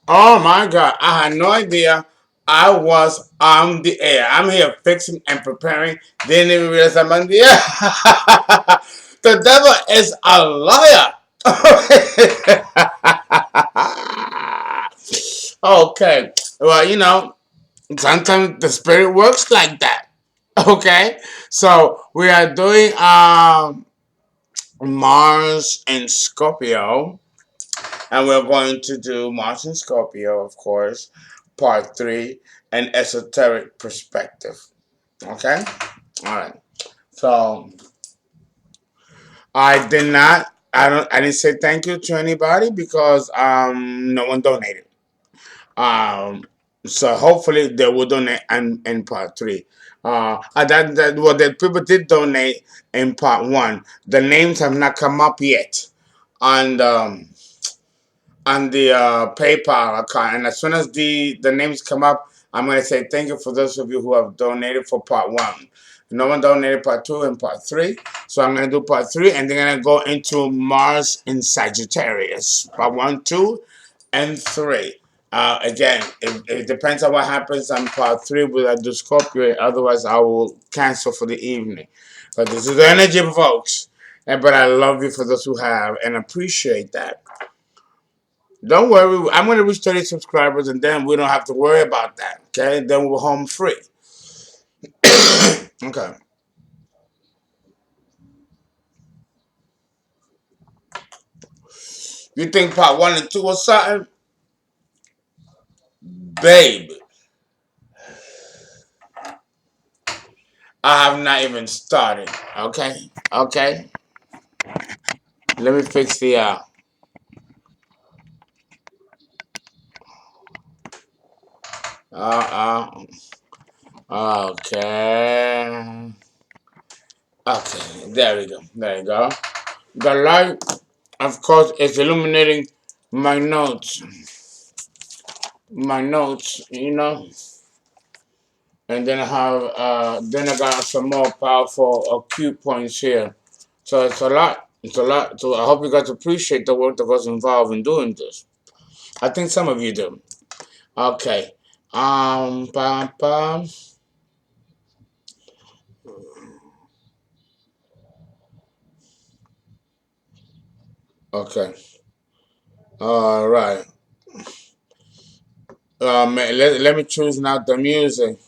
Oh my God, I had no idea I was on the air. I'm here fixing and preparing. Didn't even realize I'm on the air. The devil is a liar. Okay. Well, sometimes the spirit works like that. Okay. So we are doing Mars and Scorpio. And we're going to do Mars and Scorpio, of course, part three, an esoteric perspective. Okay? All right. So I didn't say thank you to anybody because no one donated. Um so hopefully they will donate in part three. The people did donate in part one. The names have not come up yet on the PayPal account. And as soon as the names come up, I'm going to say thank you for those of you who have donated for part one. No one donated part two and part three. So I'm going to do part three and then I'm going to go into Mars in Sagittarius. Part one, two, and three. Again, it depends on what happens on part three with I do Scorpio. Otherwise, I will cancel for the evening. But this is the energy, folks. But I love you for those who have and appreciate that. Don't worry, I'm going to reach 30 subscribers and then we don't have to worry about that. Okay? Then we're home free. Okay. You think part one and two was something? Babe, I have not even started. Okay? Okay? Let me fix the. Uh, okay. Okay. There we go. There you go. The light, of course, is illuminating my notes. My notes, and then I have then I got some more powerful acute points here. So it's a lot. It's a lot. So I hope you guys appreciate the work that was involved in doing this. I think some of you do. Okay. Pam, pam. Okay. All right. Let me choose now the music.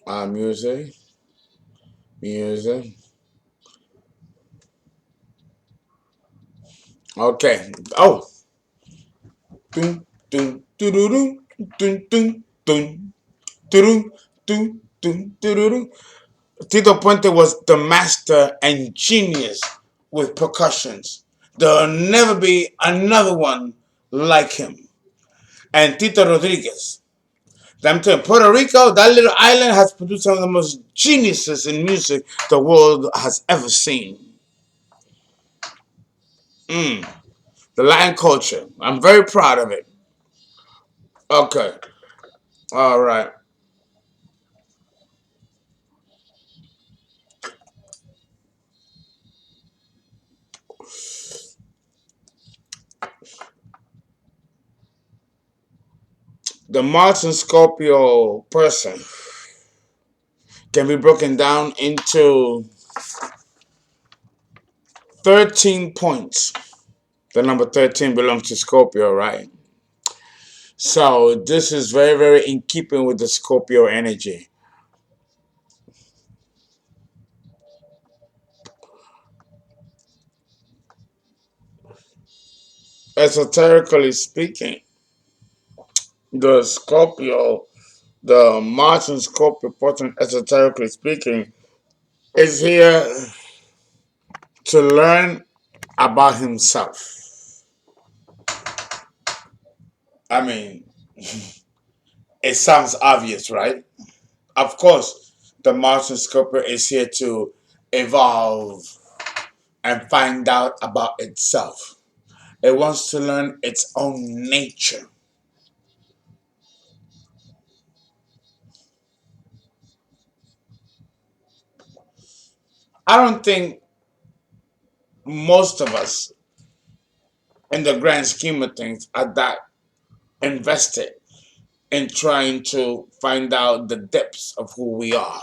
Music, music. Okay. Oh. Dun, dun, dun, dun, dun, dun, dun, dun, dun, dun, dun, dun. Tito Puente was the master and genius with percussions. There'll never be another one like him. And Tito Rodriguez. I'm telling you, Puerto Rico, that little island has produced some of the most geniuses in music the world has ever seen. The Latin culture. I'm very proud of it. Okay. All right. The Mars and Scorpio person can be broken down into 13 points. The number 13 belongs to Scorpio, right? So this is very, very in keeping with the Scorpio energy. Esoterically speaking, the Scorpio, the Mars and Scorpio person, esoterically speaking, is here to learn about himself. I mean, it sounds obvious, right? Of course, the Mars and Scorpio is here to evolve and find out about itself. It wants to learn its own nature. I don't think most of us, in the grand scheme of things, are that invested in trying to find out the depths of who we are.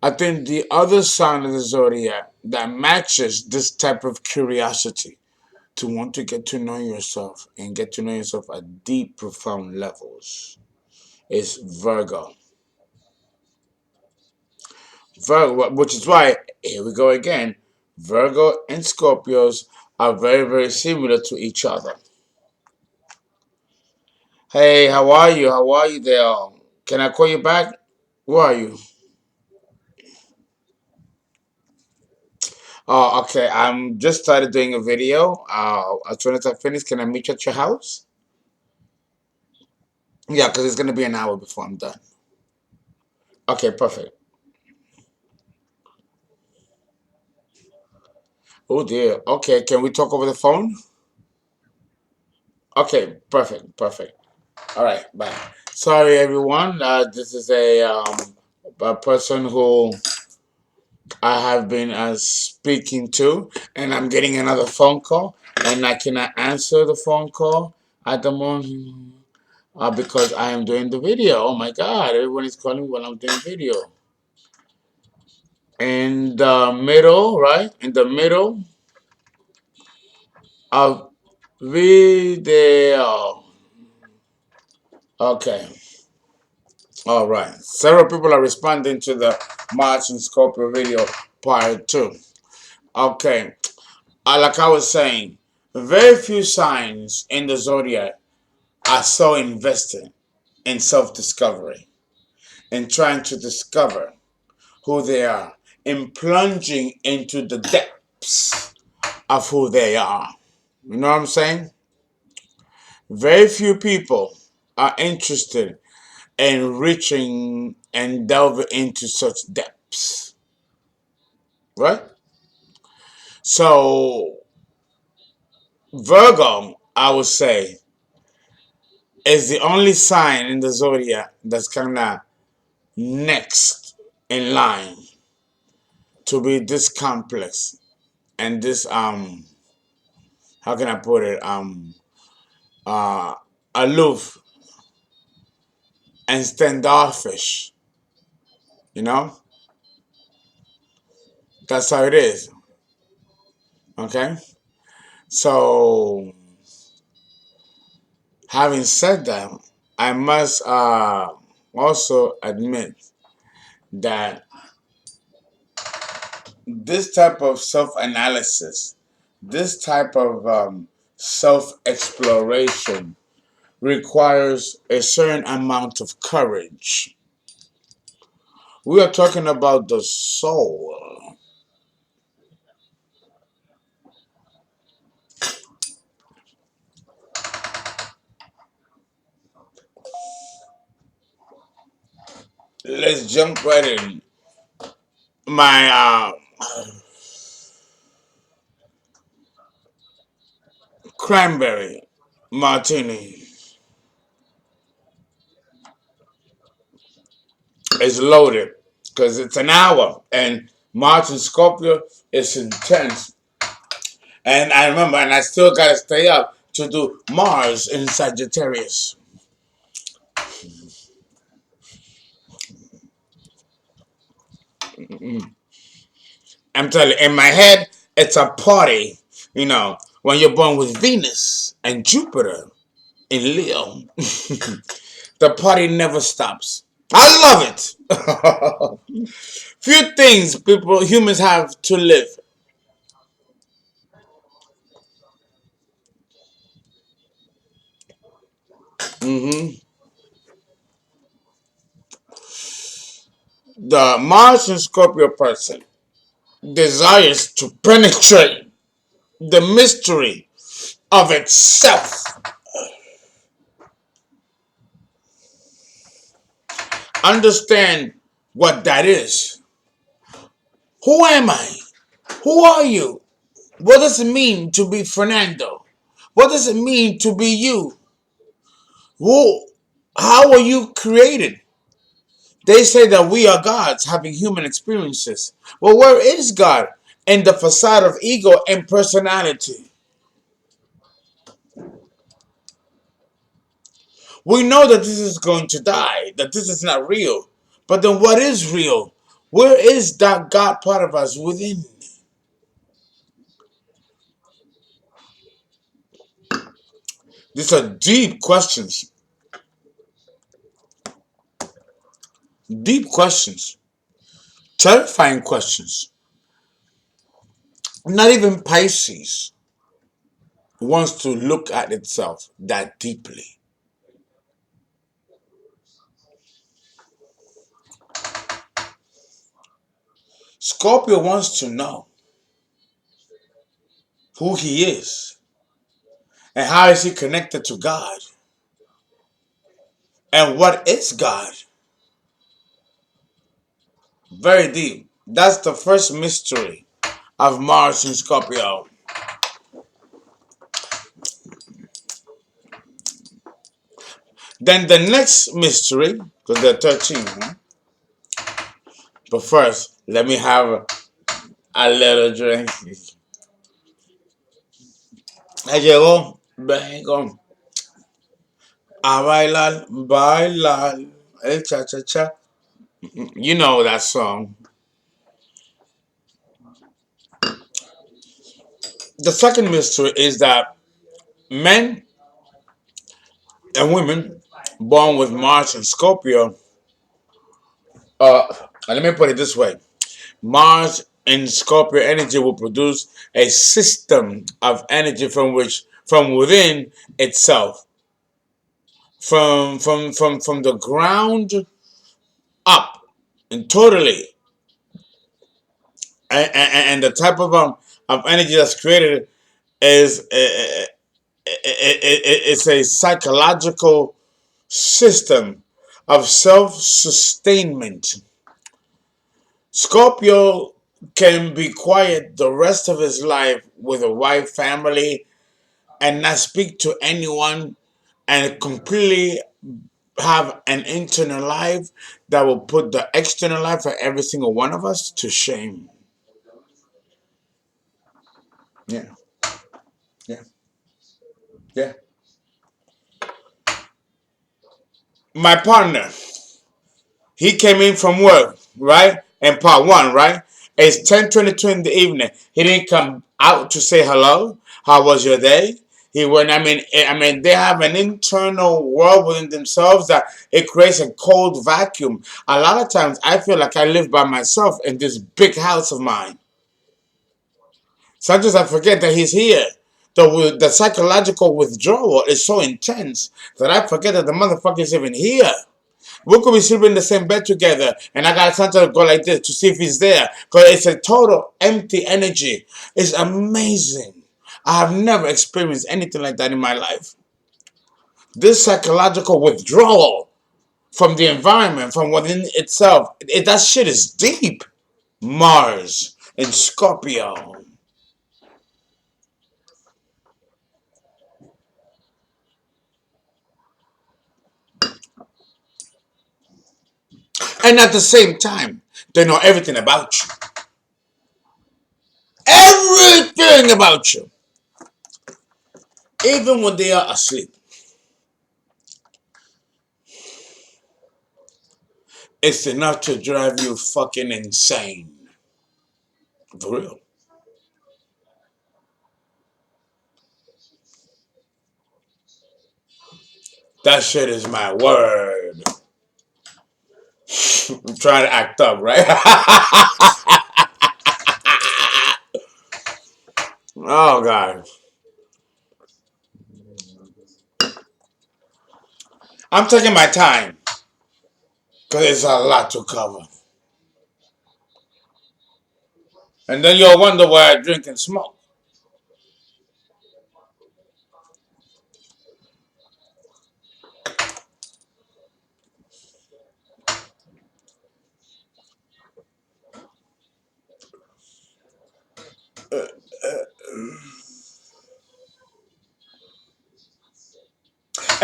I think the other sign of the zodiac that matches this type of curiosity to want to get to know yourself and get to know yourself at deep, profound levels is Virgo. Virgo, which is why, here we go again, Virgo and Scorpios are very, very similar to each other. Hey, how are you? How are you there? Can I call you back? Where are you? Oh, okay. I'm just started doing a video. As soon as I finish, can I meet you at your house? Yeah, because it's gonna be an hour before I'm done. Okay, perfect. Oh dear. Okay, can we talk over the phone? Okay, perfect, perfect. All right, bye. Sorry, everyone. This is a person who I have been speaking to, and I'm getting another phone call, and I cannot answer the phone call at the moment because I am doing the video. Oh my God! Everyone is calling while I'm doing video. In the middle, right? In the middle of video. Okay. All right. Several people are responding to the March and Scorpio video part 2. Okay. Like I was saying, very few signs in the zodiac are so invested in self-discovery, in trying to discover who they are, in plunging into the depths of who they are. You know what I'm saying? Very few people are interested in reaching and delving into such depths. Right? So, Virgo, I would say, is the only sign in the zodiac that's kind of next in line to be this complex and this how can I put it uh aloof and standoffish. You know, that's how it is. Okay, so having said that, I must also admit that this type of self-analysis, this type of self-exploration requires a certain amount of courage. We are talking about the soul. Let's jump right in. My cranberry martini is loaded because it's an hour and March and Scorpio is intense. And I remember, and I still got to stay up to do Mars in Sagittarius. I'm telling you, in my head, it's a party, you know, when you're born with Venus and Jupiter in Leo. The party never stops. I love it. Few things humans have to live. hmm The Mars and Scorpio person desires to penetrate the mystery of itself. Understand what that is. Who am I? Who are you? What does it mean to be Fernando? What does it mean to be you? Who, how are you created? They say that we are gods having human experiences. Well, where is God? In the facade of ego and personality. We know that this is going to die, that this is not real. But then what is real? Where is that God part of us within? These are deep questions. Deep questions. Terrifying questions. Not even Pisces wants to look at itself that deeply. Scorpio wants to know who he is and how is he connected to God and what is God. Very deep. That's the first mystery of Mars in Scorpio. Then the next mystery, because there are 13, huh? But first, let me have a little drink. Ahí llegó, vengo a bailar, bailar, el cha-cha-cha. You know that song. The second mystery is that men and women born with Mars and Scorpio, let me put it this way. Mars and Scorpio energy will produce a system of energy from within itself, from the ground up, and totally, and the type of energy that's created is it's a psychological system of self-sustainment. Scorpio can be quiet the rest of his life with a wife, family, and not speak to anyone, and completely have an internal life that will put the external life for every single one of us to shame. Yeah, yeah, yeah. My partner, he came in from work, right? In part one, right? It's 10:22 in the evening. He didn't come out to say hello. How was your day? He went. I mean, they have an internal world within themselves that it creates a cold vacuum. A lot of times, I feel like I live by myself in this big house of mine. Sometimes I forget that he's here. The psychological withdrawal is so intense that I forget that the motherfucker is even here. We could be sleeping in the same bed together, and I got sometimes go like this to see if he's there, because it's a total empty energy. It's amazing. I have never experienced anything like that in my life. This psychological withdrawal from the environment, from within itself, that shit is deep. Mars in Scorpio. And at the same time, they know everything about you. Everything about you. Even when they are asleep. It's enough to drive you fucking insane. For real. That shit is my word. I'm trying to act up, right? Oh, God. I'm taking my time because it's a lot to cover. And then you'll wonder why I drink and smoke.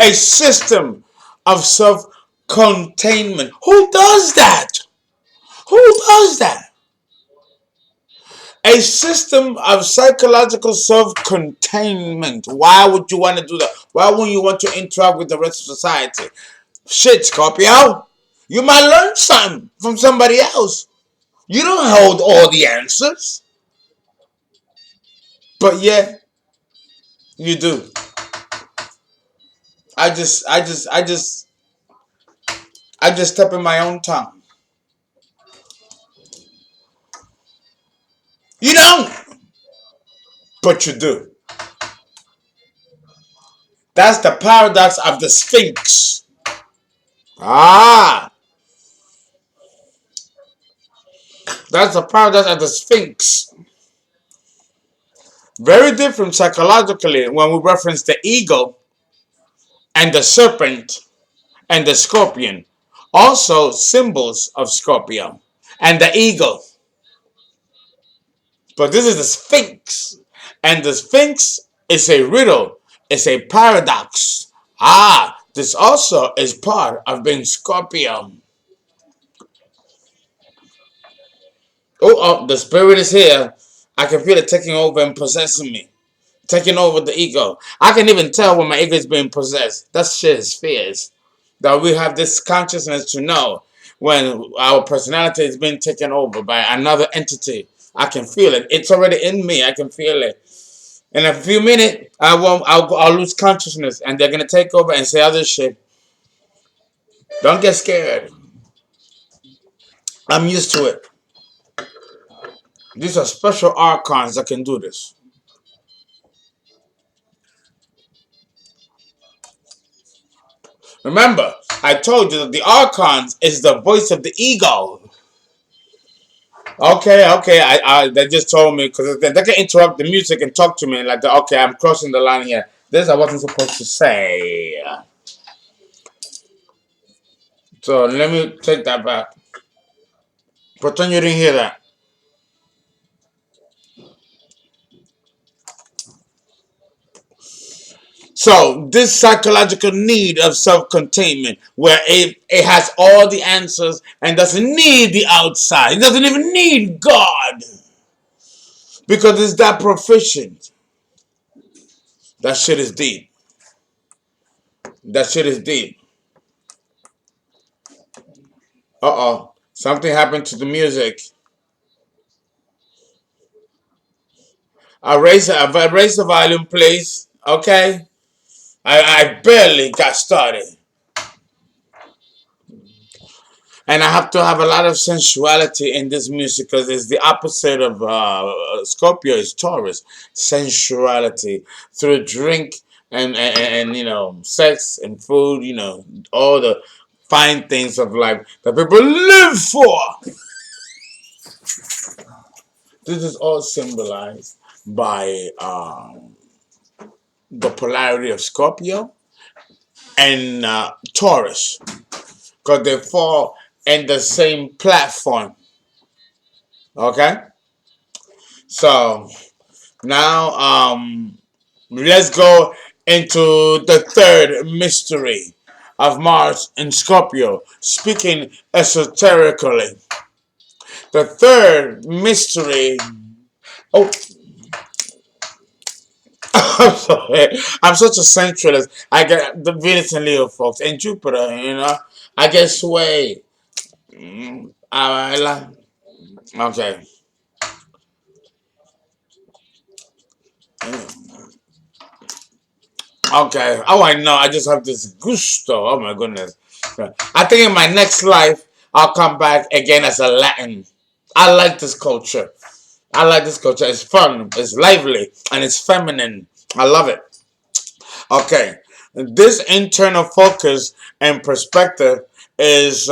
A system of self Containment. Who does that? Who does that? A system of psychological self-containment. Why would you want to do that? Why wouldn't you want to interact with the rest of society? Shit, Scorpio. You might learn something from somebody else. You don't hold all the answers. But yeah, you do. I just step in my own tongue. You don't, but you do. That's the paradox of the Sphinx. Ah, that's the paradox of the Sphinx. Very different psychologically when we reference the ego and the serpent and the scorpion. Also symbols of Scorpio and the ego. But this is the Sphinx. And the Sphinx is a riddle. It's a paradox. Ah, this also is part of being Scorpio. Oh, the spirit is here. I can feel it taking over and possessing me. Taking over the ego. I can even tell when my ego is being possessed. That shit is fierce. That we have this consciousness to know when our personality is being taken over by another entity. I can feel it. It's already in me. I can feel it. In a few minutes, I'll lose consciousness, and they're gonna take over and say other shit. Don't get scared. I'm used to it. These are special archons that can do this. Remember, I told you that the archons is the voice of the ego. Okay. They just told me because they can interrupt the music and talk to me like, okay, I'm crossing the line here. This I wasn't supposed to say. So let me take that back. Pretend you didn't hear that. So this psychological need of self-containment, where it has all the answers and doesn't need the outside. It doesn't even need God because it's that proficient. That shit is deep. That shit is deep. Uh-oh. Something happened to the music. I raise the volume, please. Okay? I barely got started. And I have to have a lot of sensuality in this music because it's the opposite of Scorpio is Taurus. Sensuality through drink and sex and food, all the fine things of life that people live for. This is all symbolized by the polarity of Scorpio and Taurus because they fall in the same platform. Okay? So now let's go into the third mystery of Mars in Scorpio, speaking esoterically. The third mystery. Oh, I'm sorry. I'm such a centralist. I get the Venus and Leo folks and Jupiter. I get swayed. Okay. Okay. Oh, I know. I just have this gusto. Oh my goodness. I think in my next life I'll come back again as a Latin. I like this culture. I like this culture. It's fun. It's lively and it's feminine. I love it. Okay. This internal focus and perspective is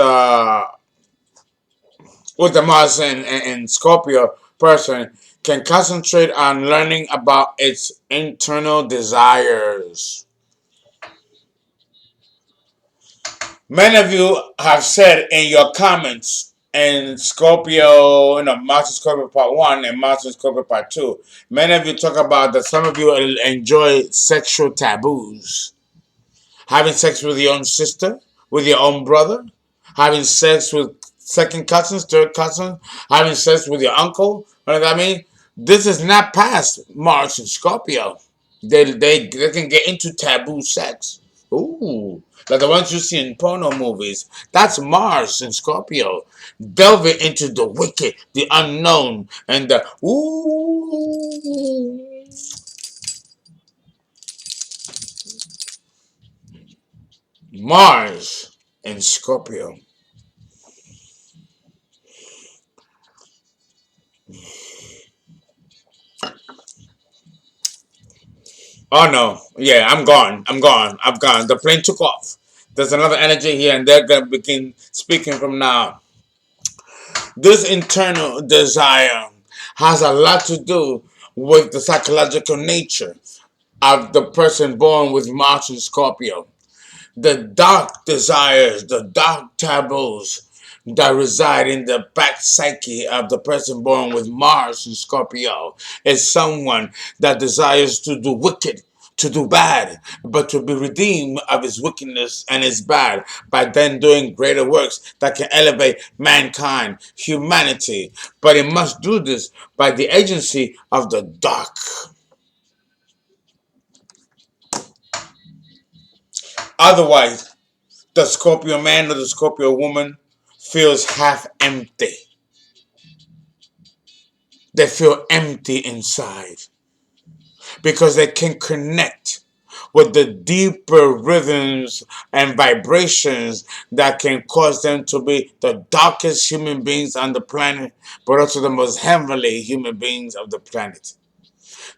with the Mars and Scorpio person can concentrate on learning about its internal desires. Many of you have said in your comments in Scorpio, Mars and Scorpio part 1 and Mars and Scorpio part 2, many of you talk about that some of you enjoy sexual taboos. Having sex with your own sister, with your own brother, having sex with second cousins, third cousins, having sex with your uncle. You know what I mean? This is not past Mars and Scorpio. They can get into taboo sex. Ooh, like the ones you see in porno movies. That's Mars and Scorpio. Delving into the wicked, the unknown, and the ooh. Mars and Scorpio. Oh no, yeah, I'm gone. I'm gone. I'm gone. The plane took off. There's another energy here, and they're gonna begin speaking from now. This internal desire has a lot to do with the psychological nature of the person born with Mars and Scorpio. The dark desires, the dark taboos that reside in the back psyche of the person born with Mars and Scorpio is someone that desires to do wicked, to do bad, but to be redeemed of his wickedness and his bad by then doing greater works that can elevate mankind, humanity. But it must do this by the agency of the dark. Otherwise, the Scorpio man or the Scorpio woman feels half empty. They feel empty inside because they can connect with the deeper rhythms and vibrations that can cause them to be the darkest human beings on the planet, but also the most heavenly human beings of the planet.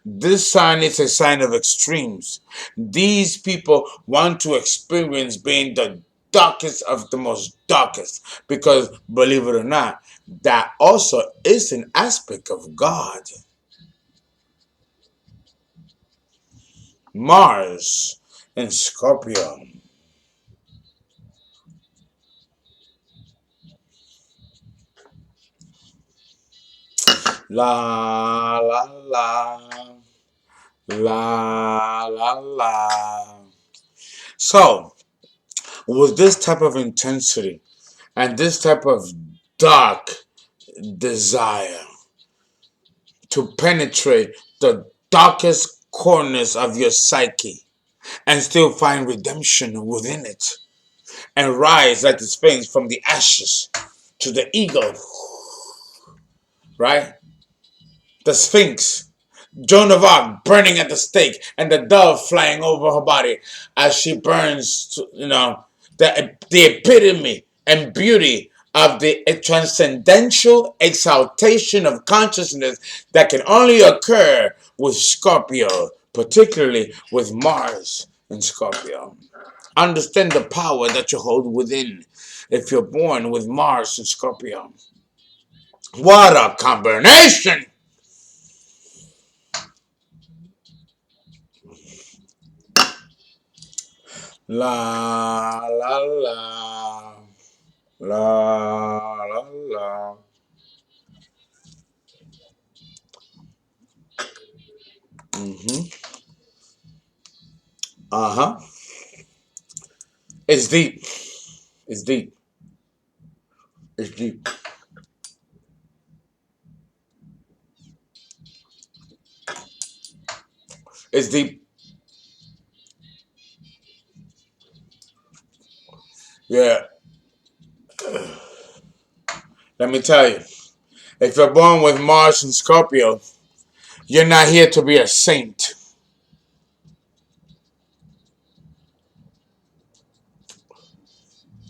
This sign is a sign of extremes. These people want to experience being the darkest of the most darkest because, believe it or not, that also is an aspect of God. Mars in Scorpio. La la la la la la. So, with this type of intensity and this type of dark desire to penetrate the darkest corners of your psyche and still find redemption within it and rise like the Sphinx from the ashes to the eagle, right? The Sphinx, Joan of Arc burning at the stake, and the dove flying over her body as she burns, the epitome and beauty of the transcendental exaltation of consciousness that can only occur with Scorpio, particularly with Mars in Scorpio. Understand the power that you hold within if you're born with Mars in Scorpio. What a combination! La la la la la la. Mm-hmm. Uh-huh. It's deep. It's deep. It's deep. It's deep. Yeah. Let me tell you. If you're born with Mars and Scorpio, you're not here to be a saint.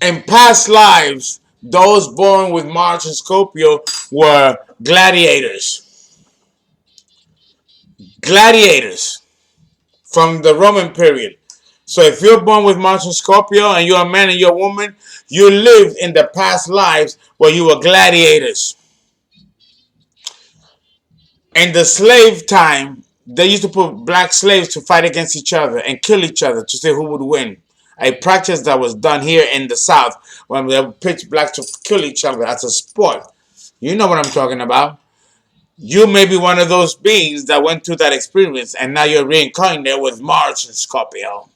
In past lives, those born with Mars and Scorpio were gladiators. Gladiators from the Roman period. So if you're born with Mars and Scorpio and you're a man and you're a woman, you lived in the past lives where you were gladiators. In the slave time, they used to put black slaves to fight against each other and kill each other to see who would win. A practice that was done here in the South when they would pitch blacks to kill each other as a sport. You know what I'm talking about. You may be one of those beings that went through that experience and now you're reincarnated with Mars and Scorpio.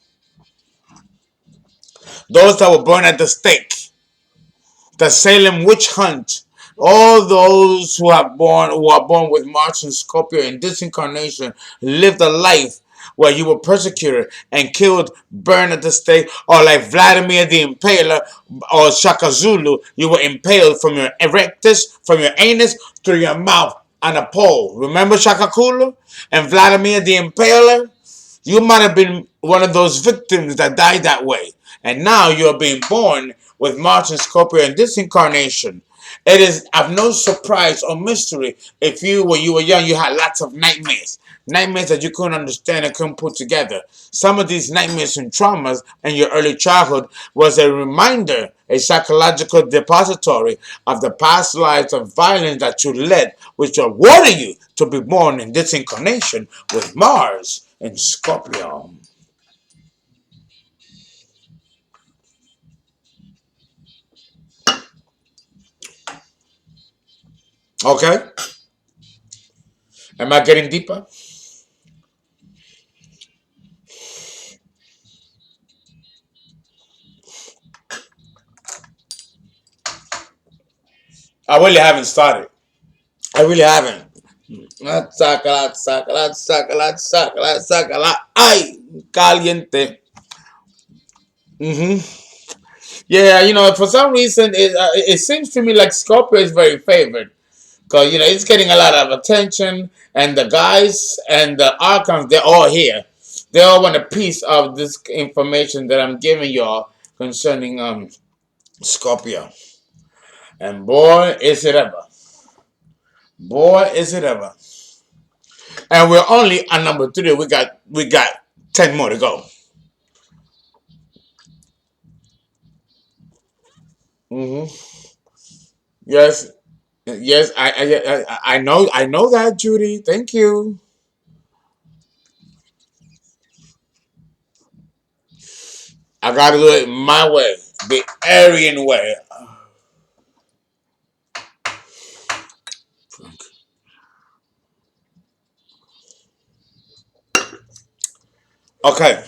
those that were burned at the stake, the Salem witch hunt, all those who are born with Mars and Scorpio in this incarnation lived a life where you were persecuted and killed, burned at the stake, or like Vladimir the Impaler or Shaka Zulu, you were impaled from your erectus, from your anus to your mouth on a pole. Remember Shaka Zulu and Vladimir the Impaler? You might have been one of those victims that died that way. And now you're being born with Mars and Scorpio in this incarnation. It is of no surprise or mystery if when you were young, you had lots of nightmares. Nightmares that you couldn't understand and couldn't put together. Some of these nightmares and traumas in your early childhood was a reminder, a psychological depository of the past lives of violence that you led, which awarded you to be born in this incarnation with Mars and Scorpio. Okay? Am I getting deeper? I really haven't started. I really haven't. Sácala, sácala, sácala, sácala, sácala. Ay, caliente. Mm-hmm. Yeah, for some reason, it seems to me like Scorpio is very favored. Because, it's getting a lot of attention. And the guys and the archons, they're all here. They all want a piece of this information that I'm giving y'all concerning Scorpio. And boy, is it ever. Boy, is it ever. And we're only on number 3. We got 10 more to go. Hmm. Yes, yes, I know that, Judy. Thank you. I gotta do it my way, the Aryan way. Okay,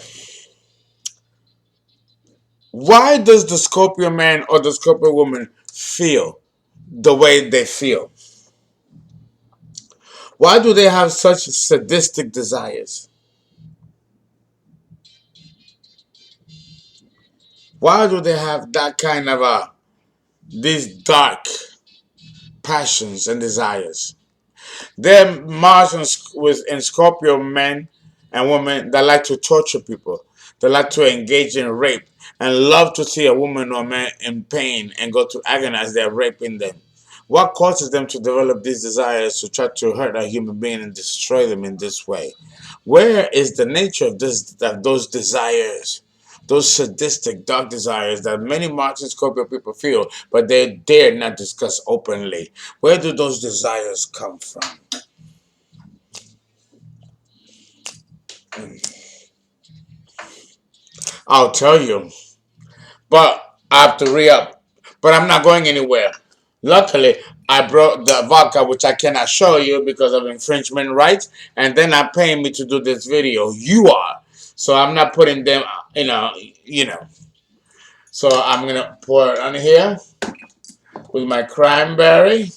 why does the Scorpio man or the Scorpio woman feel the way they feel? Why do they have such sadistic desires? Why do they have that kind of these dark passions and desires? They're Mars in Scorpio men and women that like to torture people. They like to engage in rape and love to see a woman or man in pain and go to agonize they're raping them. What causes them to develop these desires to try to hurt a human being and destroy them in this way? Where is the nature of those desires? Those sadistic, dark desires that many Mars and Scorpio people feel, but they dare not discuss openly. Where do those desires come from? I'll tell you, but I have to re up. But I'm not going anywhere. Luckily, I brought the vodka, which I cannot show you because of infringement rights, and they're not paying me to do this video. You are, so I'm not putting them. You know, you know. So I'm gonna pour it on here with my cranberry.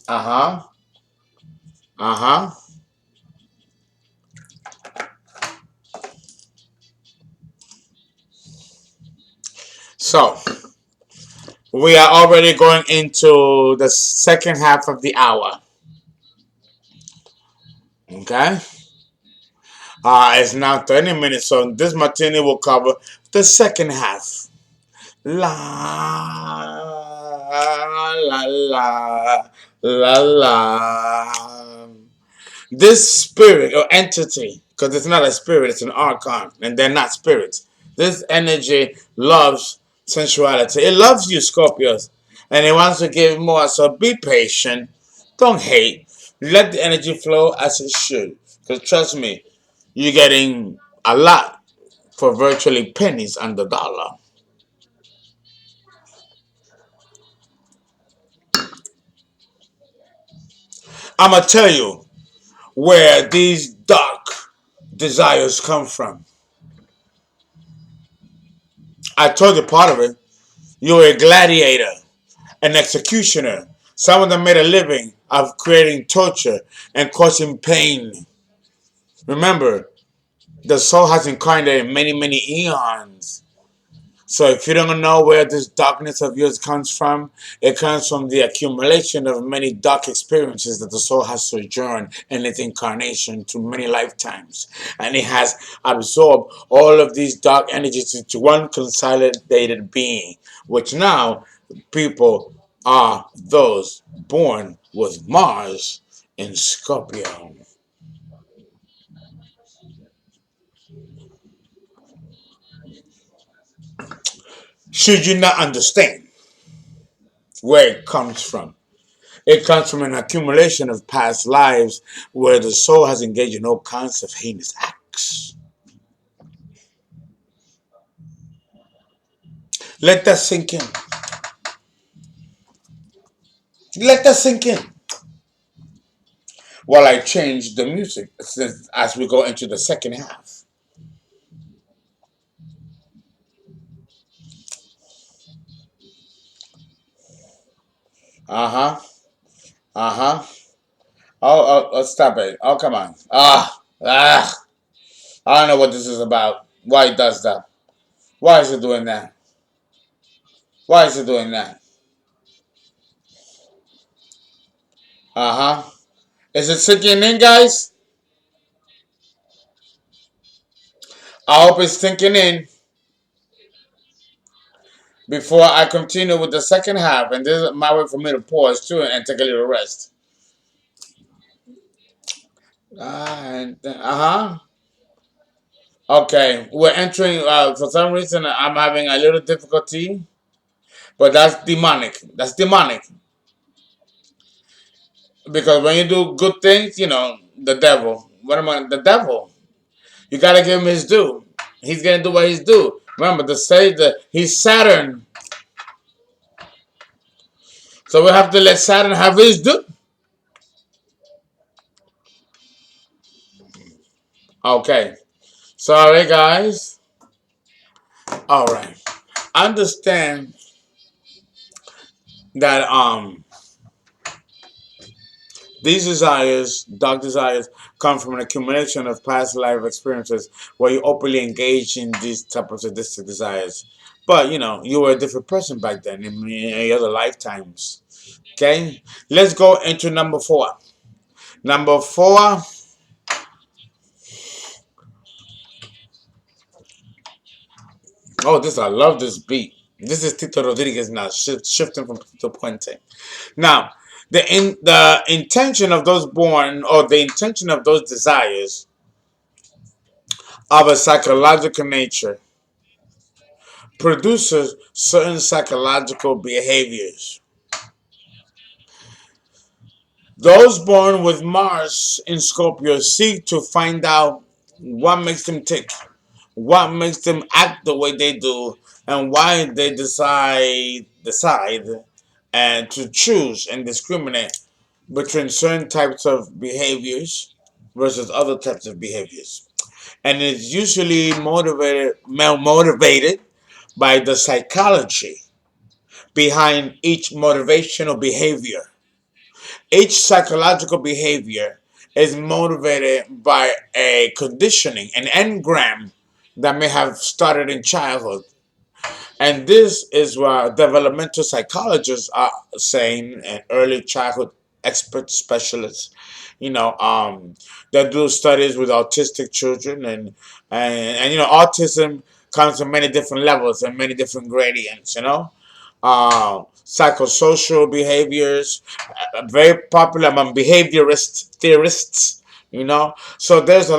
Uh huh. Uh huh. So we are already going into the second half of the hour. Okay. It's now 30 minutes, so this martini will cover the second half. La la la la la. This spirit or entity, because it's not a spirit, it's an archon, and they're not spirits. This energy loves sensuality. It loves you, Scorpios, and it wants to give more. So be patient. Don't hate. Let the energy flow as it should. Because trust me, you're getting a lot for virtually pennies on the dollar. I'm going to tell you where these dark, desires come from. I told you part of it. You're a gladiator, an executioner. Some of them made a living of creating torture and causing pain. Remember, the soul has incarnated many, many eons. So if you don't know where this darkness of yours comes from, it comes from the accumulation of many dark experiences that the soul has sojourned in its incarnation through many lifetimes. And it has absorbed all of these dark energies into one consolidated being, which now people are those born with Mars in Scorpio. Should you not understand where it comes from? It comes from an accumulation of past lives where the soul has engaged in all kinds of heinous acts. Let that sink in. Let that sink in. While I change the music as we go into the second half. Uh huh. Uh huh. Oh, stop it. Oh, come on. I don't know what this is about. Why it does that? Why is it doing that? Why is it doing that? Uh huh. Is it sinking in, guys? I hope it's sinking in before I continue with the second half. And this is my way for me to pause too and take a little rest. Uh-huh. Okay, we're entering. For some reason, I'm having a little difficulty, but that's demonic. That's demonic because when you do good things, the devil. What am I? The devil. You gotta give him his due. He's gonna do what he's due. Remember to say that he's Saturn, so we have to let Saturn have his due. Okay. Sorry, guys. All right. Understand that these desires, dark desires, come from an accumulation of past life experiences where you openly engage in these type of sadistic desires. But you were a different person back then in many other lifetimes. Okay, let's go into number four. Number four. Oh, this I love this beat. This is Tito Rodriguez now, shifting from Tito Puente. Now, the intention of those born, or the intention of those desires of a psychological nature, produces certain psychological behaviors. Those born with Mars in Scorpio seek to find out what makes them tick, what makes them act the way they do, and why they decide and to choose and discriminate between certain types of behaviors versus other types of behaviors. And it's usually motivated by the psychology behind each motivational behavior. Each psychological behavior is motivated by a conditioning, an engram that may have started in childhood. And this is what developmental psychologists are saying, and early childhood expert specialists, you know, um, that do studies with autistic children, and autism comes in many different levels and many different gradients, psychosocial behaviors, very popular among behaviorist theorists. So there's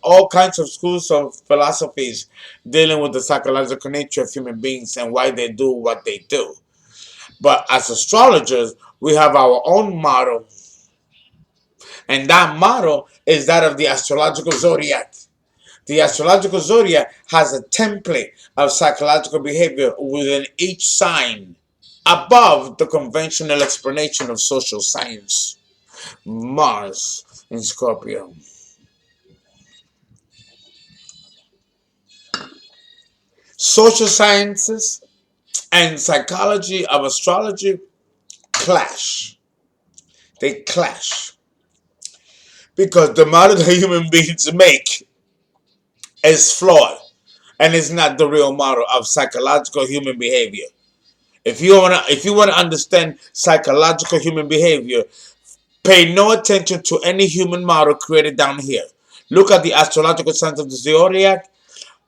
all kinds of schools of philosophies dealing with the psychological nature of human beings and why they do what they do. But as astrologers, we have our own model, and that model is that of the astrological zodiac. The astrological zodiac has a template of psychological behavior within each sign above the conventional explanation of social science. Mars in Scorpio. social sciences and psychology of astrology clash. They clash. Because the model that human beings make is flawed and is not the real model of psychological human behavior. If you wanna understand psychological human behavior, pay no attention to any human model created down here. Look at the astrological signs of the zodiac.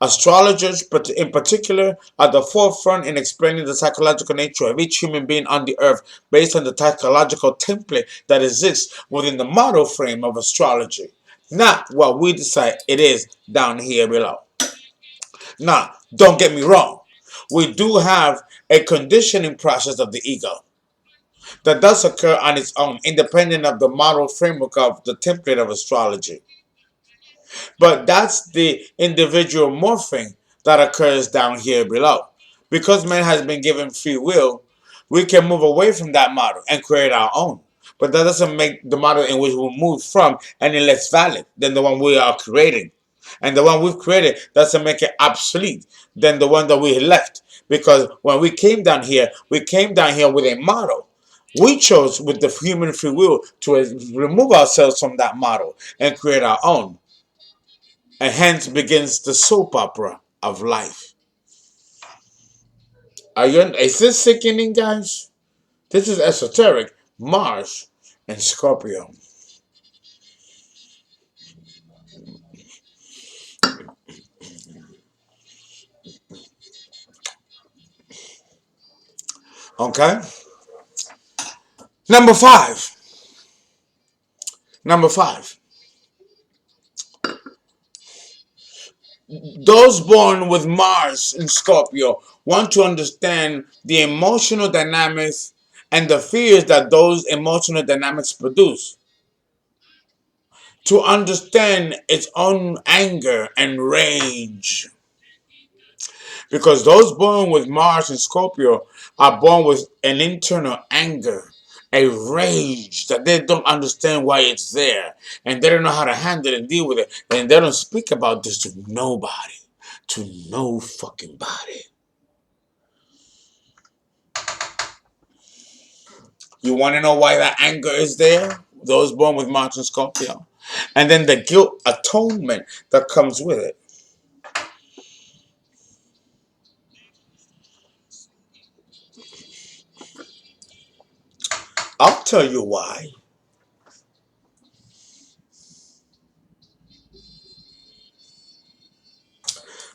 Astrologers, in particular, are the forefront in explaining the psychological nature of each human being on the earth based on the psychological template that exists within the model frame of astrology, not what we decide it is down here below. Now, don't get me wrong. We do have a conditioning process of the ego that does occur on its own, independent of the model framework of the template of astrology. But that's the individual morphing that occurs down here below. Because man has been given free will, we can move away from that model and create our own. But that doesn't make the model in which we move from any less valid than the one we are creating. And the one we've created doesn't make it obsolete than the one that we left. Because when we came down here with a model. We chose with the human free will to remove ourselves from that model and create our own. And hence begins the soap opera of life. Is this sickening, guys? This is Esoteric, Mars, and Scorpio. Okay? Number five. Number five. Those born with Mars in Scorpio want to understand the emotional dynamics and the fears that those emotional dynamics produce. To understand its own anger and rage. Because those born with Mars and Scorpio are born with an internal anger, a rage that they don't understand why it's there. And they don't know how to handle it and deal with it. And they don't speak about this to nobody. To no fucking body. You want to know why that anger is there? Those born with Mars and Scorpio. And then the guilt atonement that comes with it. I'll tell you why.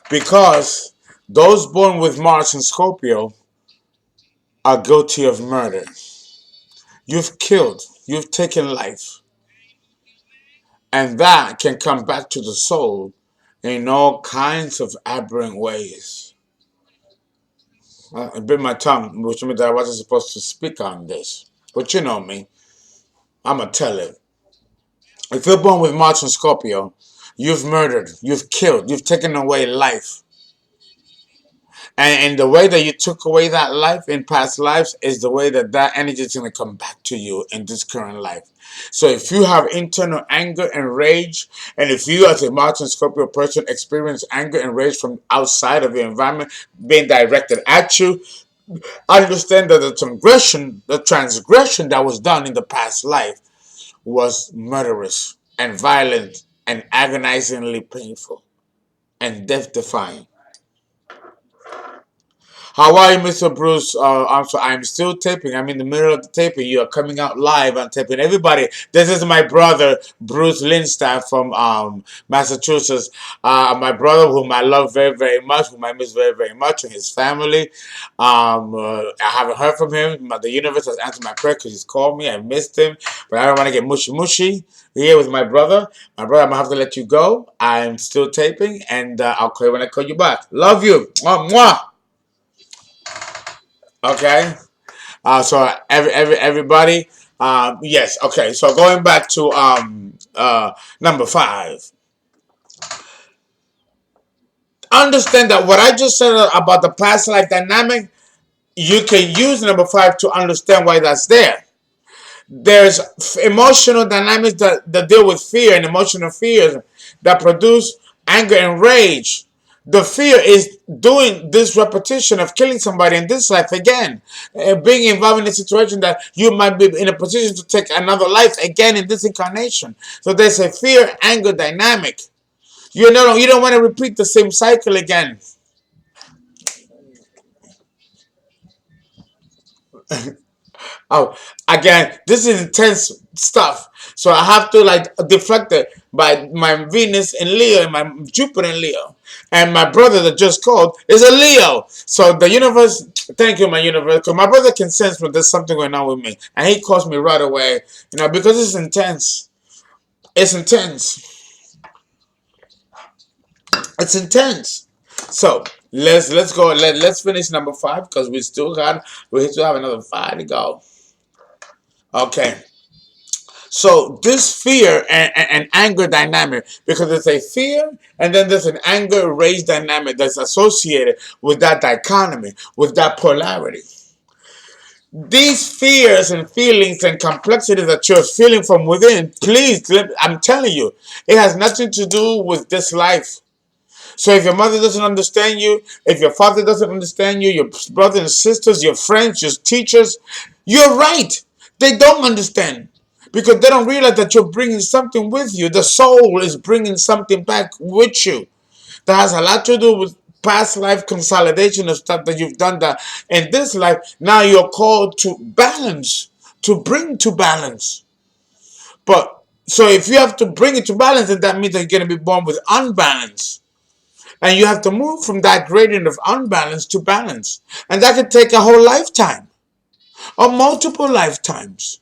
Because those born with Mars and Scorpio are guilty of murder. You've killed, you've taken life. And that can come back to the soul in all kinds of aberrant ways. I bit my tongue, which means that I wasn't supposed to speak on this. But you know me, I'm going to tell it. If you're born with Mars and Scorpio, you've murdered, you've killed, you've taken away life. And the way that you took away that life in past lives is the way that that energy is going to come back to you in this current life. So if you have internal anger and rage, and if you as a Mars and Scorpio person experience anger and rage from outside of your environment being directed at you, understand that the transgression that was done in the past life was murderous and violent and agonizingly painful and death-defying. How are you, Mr. Bruce? I'm still taping. I'm in the middle of the taping. You are coming out live on taping. Everybody, this is my brother, Bruce Lindstaff from Massachusetts. My brother, whom I love very, very much, whom I miss very, very much, and his family. I haven't heard from him. The universe has answered my prayer because he's called me. I missed him, but I don't want to get mushy here with my brother. My brother, I'm going to have to let you go. I'm still taping, and I'll call you when I call you back. Love you. Mwah, mwah. Okay. So everybody. Yes. Okay. So going back to number five. Understand that what I just said about the past life dynamic, you can use number five to understand why that's there. There's emotional dynamics that deal with fear and emotional fears that produce anger and rage The fear is doing this repetition of killing somebody in this life again, being involved in a situation that you might be in a position to take another life again in this incarnation. So there's a fear-anger dynamic. You don't want to repeat the same cycle again. Oh, again, this is intense stuff. So I have to like deflect it by my Venus in Leo and my Jupiter in Leo. And my brother that just called is a Leo. So the universe, thank you, my universe, because my brother can sense when there's something going on with me. And he calls me right away, because it's intense. It's intense. It's intense. So let's go. Let's finish number 5 because we still have another 5 to go. Okay. So this fear and anger dynamic, because there's a fear and then there's an anger rage dynamic that's associated with that dichotomy, with that polarity. These fears and feelings and complexities that you're feeling from within, please, I'm telling you, it has nothing to do with this life. So if your mother doesn't understand you, if your father doesn't understand you, your brothers and sisters, your friends, your teachers, you're right. They don't understand because they don't realize that you're bringing something with you. The soul is bringing something back with you that has a lot to do with past life consolidation of stuff that you've done that in this life. Now you're called to balance, to bring to balance. But so if you have to bring it to balance, then that means that you're going to be born with unbalance. And you have to move from that gradient of unbalance to balance. And that could take a whole lifetime or multiple lifetimes.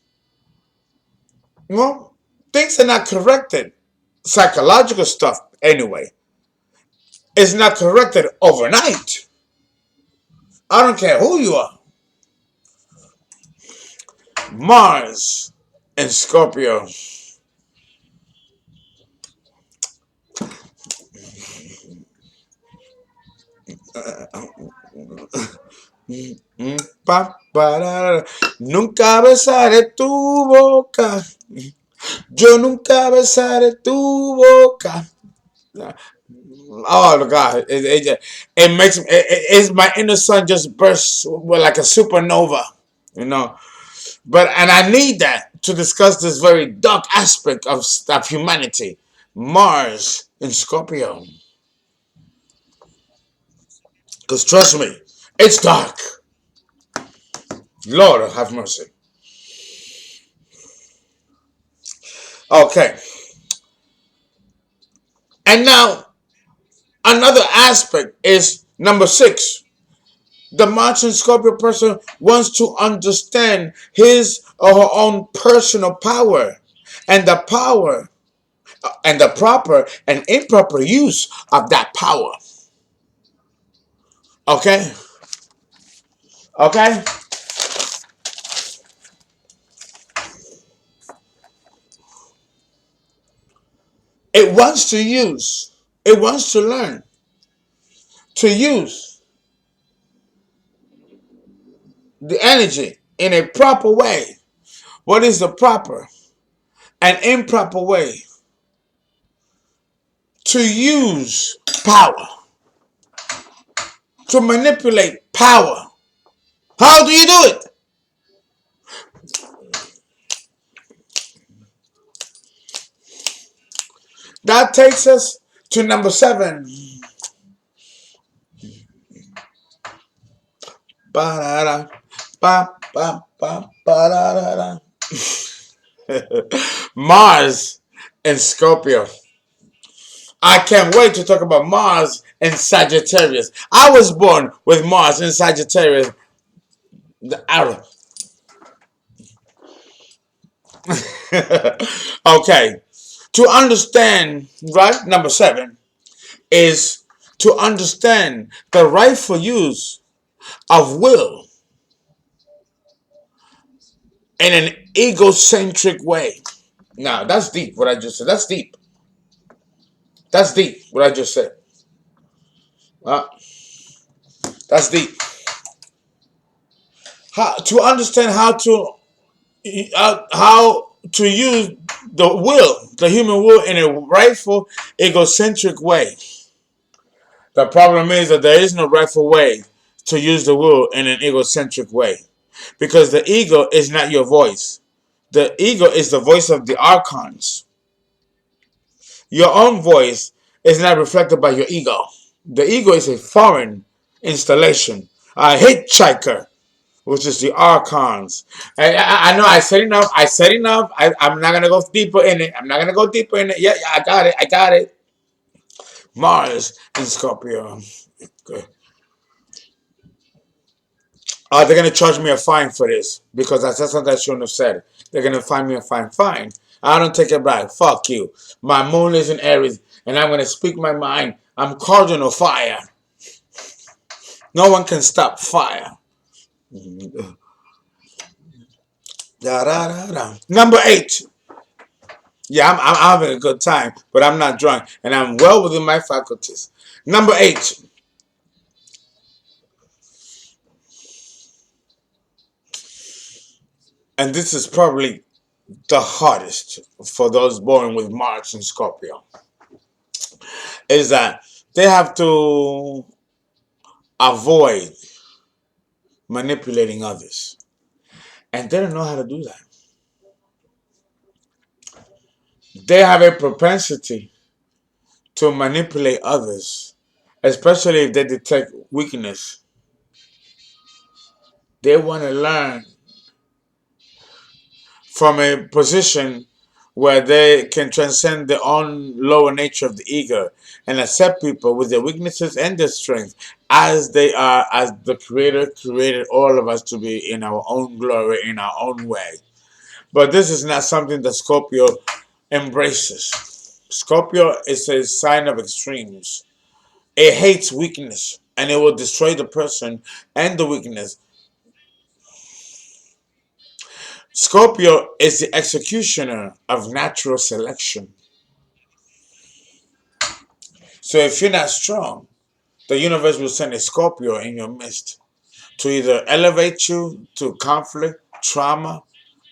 Well, things are not corrected. Psychological stuff, anyway, is not corrected overnight. I don't care who you are. Mars and Scorpio. Nunca besaré tu boca. Yo nunca besaré tu boca. Oh God! It makes it's my inner sun just bursts like a supernova, you know. And I need that to discuss this very dark aspect of humanity. Mars in Scorpio, because trust me, it's dark. Lord have mercy. Okay, and now another aspect is number 6. The Martian Scorpio person wants to understand his or her own personal power and the power and the proper and improper use of that power. Okay? Okay? It wants to use, it wants to learn to use the energy in a proper way. What is the proper and improper way to use power, to manipulate power? How do you do it? That takes us to number 7. Ba-da-da, ba, ba, ba, ba-da-da-da. Mars and Scorpio. I can't wait to talk about Mars and Sagittarius. I was born with Mars and Sagittarius. The arrow. Okay. To understand, right, number 7 is to understand the rightful use of will in an egocentric way. Now, that's deep what I just said. That's deep. That's deep what I just said. Uh, that's deep. To understand how to use the human will, in a rightful egocentric way. The problem is that there is no rightful way to use the will in an egocentric way. Because the ego is not your voice. The ego is the voice of the archons. Your own voice is not reflected by your ego. The ego is a foreign installation, a hitchhiker, which is the archons. And I know I said enough. I said enough. I'm not gonna go deeper in it. I'm not gonna go deeper in it. Yeah, I got it. I got it. Mars in Scorpio. Good. They're gonna charge me a fine for this because I said something I shouldn't have said. They're gonna fine me a fine. Fine. I don't take it back. Fuck you. My moon is in Aries, and I'm gonna speak my mind. I'm cardinal fire. No one can stop fire. Da, da, da, da. Number 8. Yeah, I'm having a good time, but I'm not drunk, and I'm well within my faculties. Number 8. And this is probably the hardest for those born with Mars and Scorpio, is that they have to avoid manipulating others. And they don't know how to do that. They have a propensity to manipulate others, especially if they detect weakness. They want to learn from a position where they can transcend their own lower nature of the ego and accept people with their weaknesses and their strengths as they are, as the Creator created all of us to be in our own glory, in our own way. But this is not something that Scorpio embraces. Scorpio is a sign of extremes. It hates weakness and it will destroy the person and the weakness. Scorpio is the executioner of natural selection. So if you're not strong, the universe will send a Scorpio in your midst to either elevate you to conflict, trauma,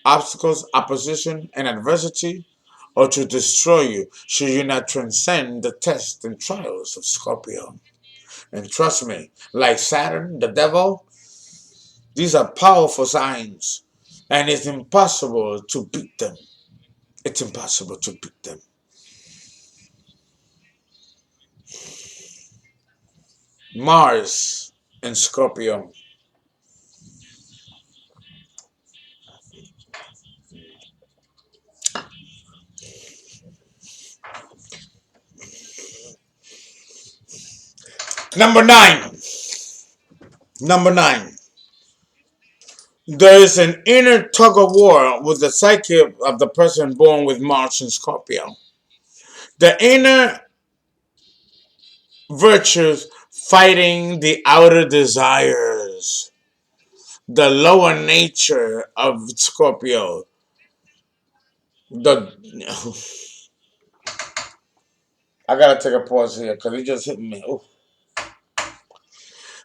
obstacles, opposition, and adversity, or to destroy you should you not transcend the tests and trials of Scorpio. And trust me, like Saturn, the devil, these are powerful signs, and it's impossible to beat them. It's impossible to beat them. Mars and Scorpio. Number 9. Number 9. There is an inner tug of war with the psyche of the person born with Mars and Scorpio. The inner virtues fighting the outer desires. The lower nature of Scorpio. The I gotta take a pause here because it just hit me. Ooh.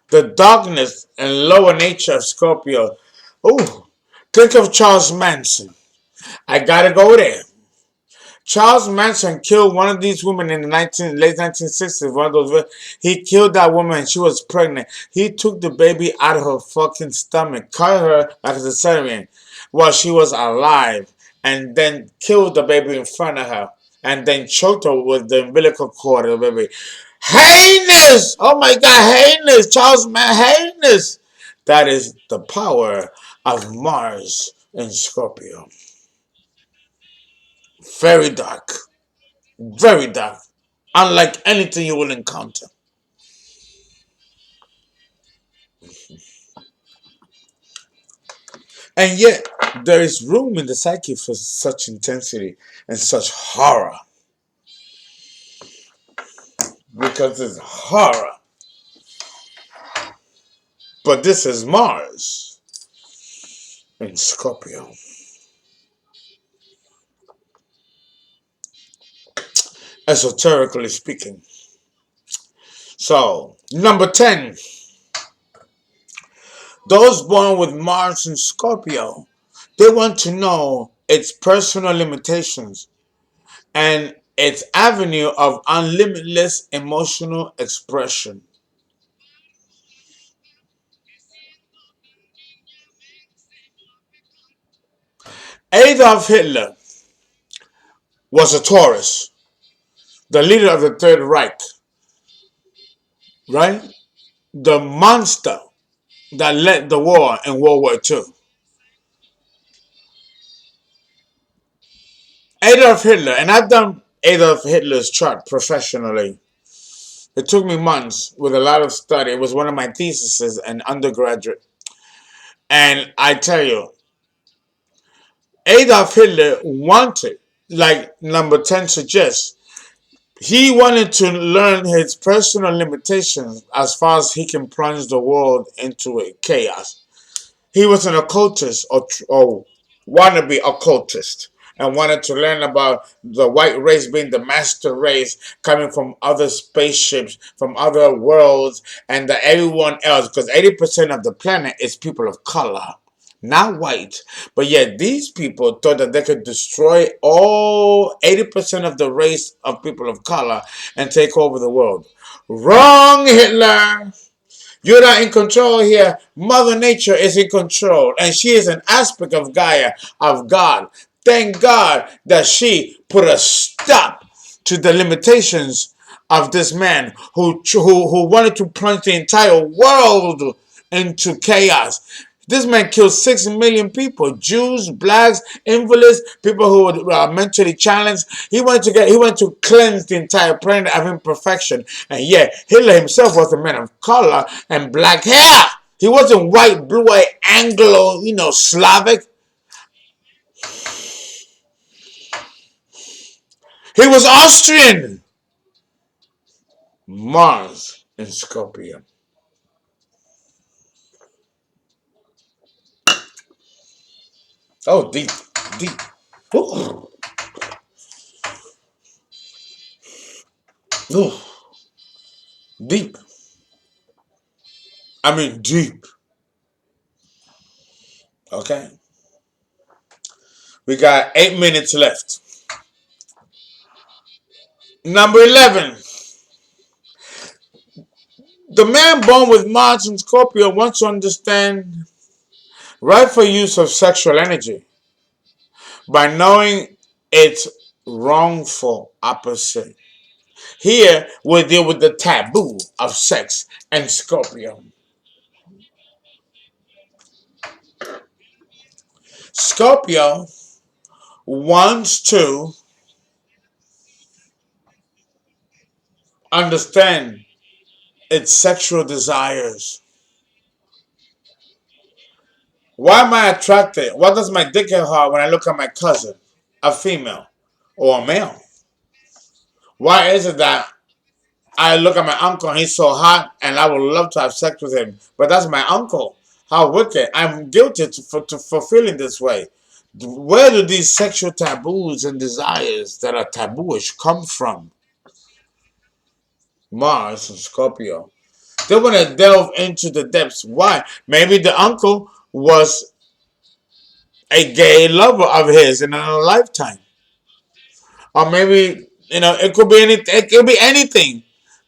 The darkness and lower nature of Scorpio. Ooh. Think of Charles Manson. I gotta go there. Charles Manson killed one of these women in the late 1960s. One of those, he killed that woman. She was pregnant. He took the baby out of her fucking stomach, cut her like a cesarean while she was alive, and then killed the baby in front of her, and then choked her with the umbilical cord of the baby. Heinous! Oh my God, heinous! Charles Manson, heinous! That is the power of Mars in Scorpio. Very dark. Very dark. Unlike anything you will encounter. And yet, there is room in the psyche for such intensity and such horror. Because it's horror. But this is Mars in Scorpio. Esoterically speaking. So, number 10. Those born with Mars in Scorpio, they want to know its personal limitations and its avenue of unlimitless emotional expression. Adolf Hitler was a Taurus, the leader of the Third Reich, right? The monster that led the war in World War II. Adolf Hitler, and I've done Adolf Hitler's chart professionally. It took me months with a lot of study. It was one of my theses in undergraduate. And I tell you, Adolf Hitler wanted, like number 10 suggests, he wanted to learn his personal limitations as far as he can plunge the world into a chaos. He was an occultist or wannabe occultist and wanted to learn about the white race being the master race coming from other spaceships, from other worlds, and that everyone else, because 80% of the planet is people of color, not white. But yet these people thought that they could destroy all 80% of the race of people of color and take over the world. Wrong, Hitler! You're not in control here. Mother Nature is in control, and she is an aspect of Gaia, of God. Thank God that she put a stop to the limitations of this man who wanted to plunge the entire world into chaos. This man killed 6 million people: Jews, blacks, invalids, people who were mentally challenged. He wanted to cleanse the entire planet of imperfection. And yet Hitler himself was a man of color and black hair. He wasn't white, blue-eyed, Anglo, Slavic. He was Austrian. Mars in Scorpio. Oh, deep, deep. Ooh. Ooh. Deep. I mean deep. Okay. We got 8 minutes left. Number 11. The man born with Mars and Scorpio wants to understand rightful use of sexual energy by knowing its wrongful opposite. Here, we'll deal with the taboo of sex and Scorpio. Scorpio wants to understand its sexual desires. Why am I attracted? What does my dick get hard when I look at my cousin, a female or a male? Why is it that I look at my uncle and he's so hot and I would love to have sex with him, but that's my uncle? How wicked. I'm guilty for feeling this way. Where do these sexual taboos and desires that are tabooish come from? Mars and Scorpio. They want to delve into the depths. Why? Maybe the uncle was a gay lover of his in a lifetime. Or maybe, it could be anything.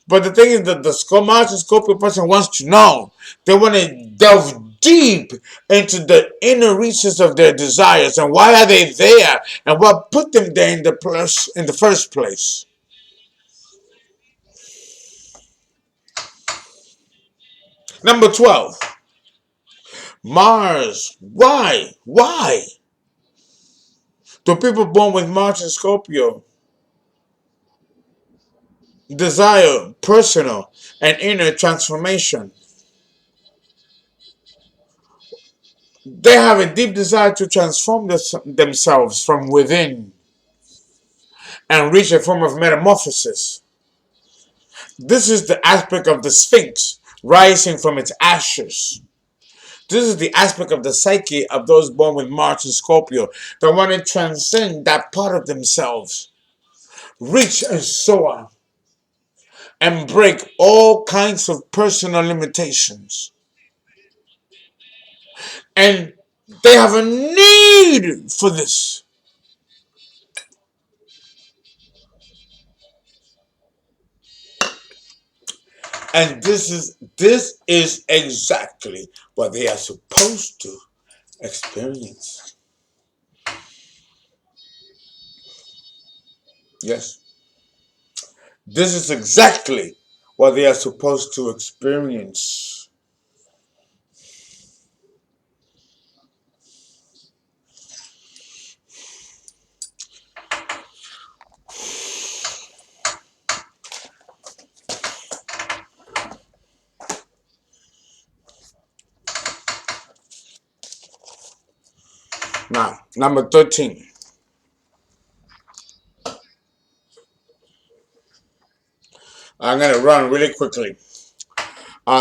But the thing is that the Mars and Scorpio person wants to know. They want to delve deep into the inner reaches of their desires and why are they there and what put them there in the first place. Number 12. Mars. Why? Why do people born with Mars and Scorpio desire personal and inner transformation? They have a deep desire to transform themselves from within and reach a form of metamorphosis. This is the aspect of the Sphinx rising from its ashes. This is the aspect of the psyche of those born with Mars and Scorpio that want to transcend that part of themselves, reach and soar, and break all kinds of personal limitations. And they have a need for this. And this is exactly what they are supposed to experience. Yes. This is exactly what they are supposed to experience. Now, number 13. I'm going to run really quickly.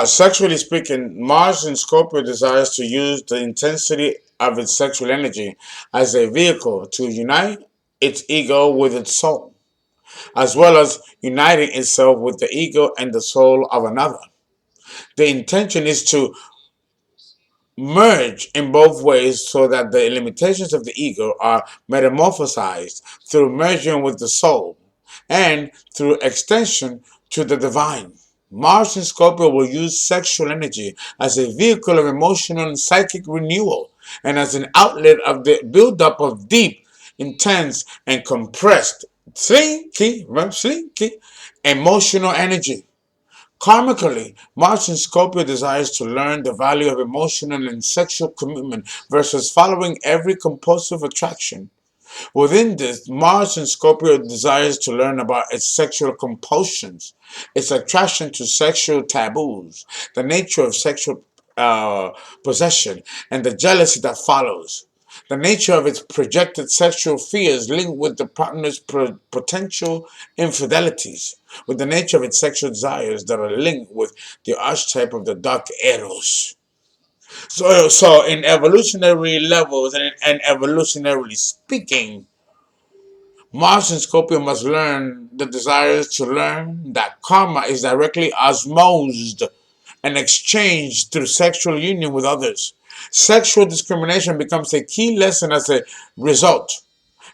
Sexually speaking, Mars in Scorpio desires to use the intensity of its sexual energy as a vehicle to unite its ego with its soul, as well as uniting itself with the ego and the soul of another. The intention is to merge in both ways so that the limitations of the ego are metamorphosized through merging with the soul and through extension to the divine. Mars in Scorpio will use sexual energy as a vehicle of emotional and psychic renewal and as an outlet of the buildup of deep, intense, and compressed slinky emotional energy. Karmically, Mars in Scorpio desires to learn the value of emotional and sexual commitment versus following every compulsive attraction. Within this, Mars in Scorpio desires to learn about its sexual compulsions, its attraction to sexual taboos, the nature of sexual possession, and the jealousy that follows. The nature of its projected sexual fears linked with the partner's potential infidelities, with the nature of its sexual desires that are linked with the archetype of the dark eros. So in evolutionary levels and evolutionarily speaking, Mars and Scorpio must learn the desires to learn that karma is directly osmosed and exchanged through sexual union with others. Sexual discrimination becomes a key lesson as a result.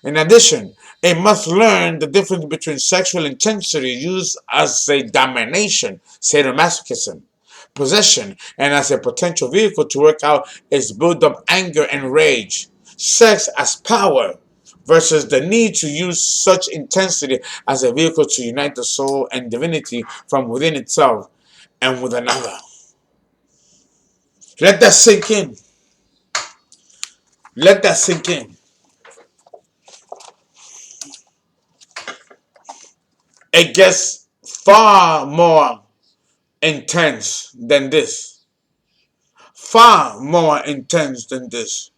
In addition, it must learn the difference between sexual intensity used as a domination, sadomasochism, possession, and as a potential vehicle to work out its built up anger and rage. Sex as power versus the need to use such intensity as a vehicle to unite the soul and divinity from within itself and with another. Let that sink in. Let that sink in. It gets far more intense than this. Far more intense than this.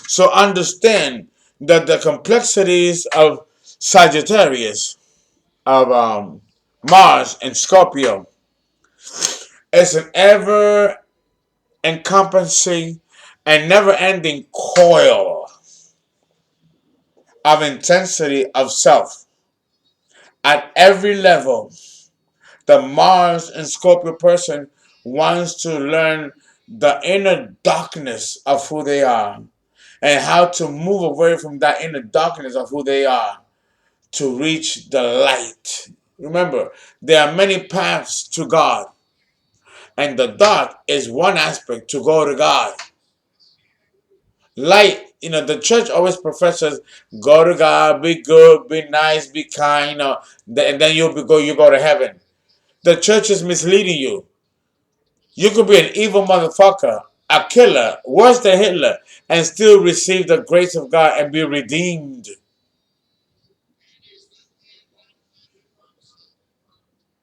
So understand that the complexities of Sagittarius, of Mars and Scorpio, is an ever encompassing and never ending coil of intensity of self. At every level, the Mars and Scorpio person wants to learn the inner darkness of who they are and how to move away from that inner darkness of who they are to reach the light. Remember, there are many paths to God, and the dark is one aspect to go to God. Light, the church always professes go to God, be good, be nice, be kind, and then you go to heaven. The church is misleading you. You could be an evil motherfucker, a killer, worse than Hitler, and still receive the grace of God and be redeemed.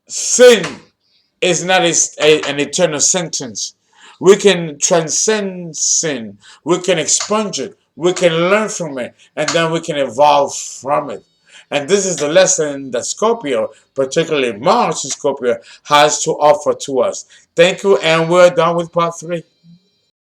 Sin is not an eternal sentence. We can transcend sin. We can expunge it. We can learn from it. And then we can evolve from it. And this is the lesson that Scorpio, particularly Mars in Scorpio, has to offer to us. Thank you, and we're done with part 3.